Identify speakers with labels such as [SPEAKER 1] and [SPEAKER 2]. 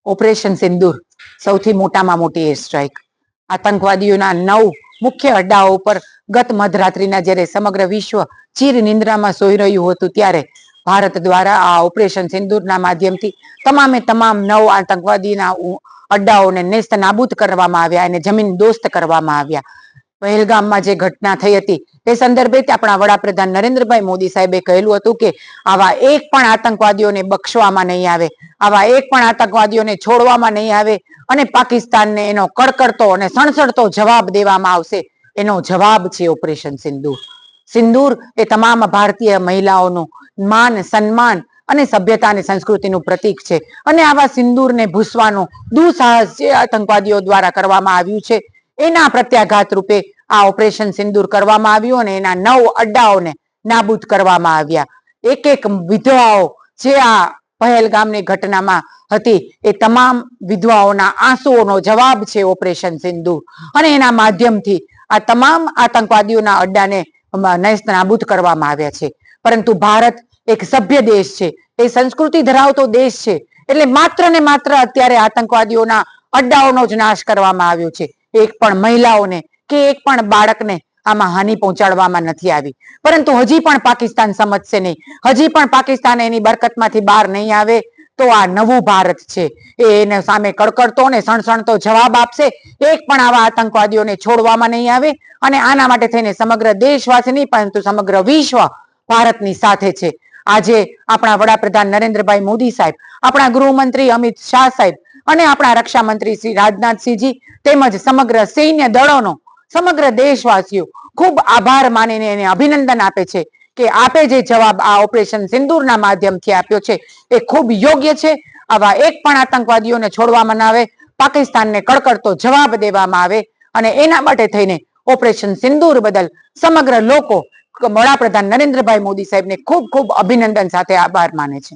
[SPEAKER 1] Operation સિંદૂર સૌથી મોટામાં મોટી એર સ્ટ્રાઇક. આતંકવાદીઓના 9 મુખ્ય અડ્ડાઓ ઉપર ગત મધરાત્રિના જ્યારે સમગ્ર વિશ્વ ચીર નિંદ્રામાં સોઈ રહ્યું હતું ત્યારે ભારત દ્વારા આ ઓપરેશન સિંદૂરના માધ્યમથી તમામે તમામ 9 આતંકવાદીના અડ્ડાઓને નેસ્ત નાબૂદ કરવામાં આવ્યા અને જમીન દોસ્ત કરવામાં આવ્યા. પહેલગામમાં જે ઘટના થઈ હતી તે સંદર્ભે આપણા વડાપ્રધાન નરેન્દ્રભાઈ મોદી સાહેબે કહેલું હતું કે આવા એક પણ આતંકવાદીઓને બક્ષવામાં નહીં આવે, આવા એક પણ આતંકવાદીઓને છોડવામાં નહીં આવે અને પાકિસ્તાનને એનો કડકડતો અને સણસણતો જવાબ દેવામાં આવશે. એનો જવાબ છે ઓપરેશન સિંદૂર. સિંદૂર એ તમામ ભારતીય મહિલાઓનું માન, સન્માન અને સભ્યતા અને સંસ્કૃતિનું પ્રતીક છે અને આવા સિંદૂરને ભૂસવાનું દુઃસાહસ જે આતંકવાદીઓ દ્વારા કરવામાં આવ્યું છે એના પ્રત્યાઘાત રૂપે આ ઓપરેશન સિંદૂર કરવામાં આવ્યું અને એના 9 અડ્ડાઓને નાબૂદ કરવામાં આવ્યા. એક એક વિધવાઓ જે આ પહેલગામની ઘટનામાં હતી એ તમામ વિધવાઓના આંસુઓનો જવાબ છે ઓપરેશન સિંદૂર અને એના માધ્યમથી આ તમામ આતંકવાદીઓના અડ્ડાને નેસ્ત નાબૂદ કરવામાં આવ્યા છે. પરંતુ ભારત એક સભ્ય દેશ છે, એ સંસ્કૃતિ ધરાવતો દેશ છે, એટલે માત્ર ને માત્ર અત્યારે આતંકવાદીઓના અડ્ડાઓનો જ નાશ કરવામાં આવ્યો છે. એક પણ મહિલાઓને કે એક પણ બાળકને આમાં હાનિ પહોંચાડવામાં નથી આવી. પરંતુ હજી પણ પાકિસ્તાન સમજશે નહીં, હજી પણ પાકિસ્તાન એની બરકતમાંથી બહાર નહીં આવે તો આ નવું ભારત છે એને સામે કડકડતો ને સણસણતો જવાબ આપશે. એક પણ આવા આતંકવાદીઓને છોડવામાં નહીં આવે અને આના માટે થઈને સમગ્ર દેશવાસી નહીં પરંતુ સમગ્ર વિશ્વ ભારતની સાથે છે. આજે આપણા વડાપ્રધાન નરેન્દ્રભાઈ મોદી સાહેબ, આપણા ગૃહમંત્રી અમિત શાહ સાહેબ અને આપણા રક્ષા મંત્રી શ્રી રાજનાથસિંહજી તેમજ સમગ્ર સૈન્ય દળોનો સમગ્ર દેશવાસીઓ ખૂબ આભાર માનીને એને અભિનંદન આપે છે કે આપે જે જવાબ આ ઓપરેશન સિંદૂરના માધ્યમથી આપ્યો છે એ ખૂબ યોગ્ય છે. આવા એક પણ આતંકવાદીઓને છોડવામાં ના આવે, પાકિસ્તાનને કડકડતો જવાબ દેવામાં આવે અને એના માટે થઈને ઓપરેશન સિંદૂર બદલ સમગ્ર લોકો વડાપ્રધાન નરેન્દ્રભાઈ મોદી સાહેબને ખૂબ ખૂબ અભિનંદન સાથે આભાર માને છે.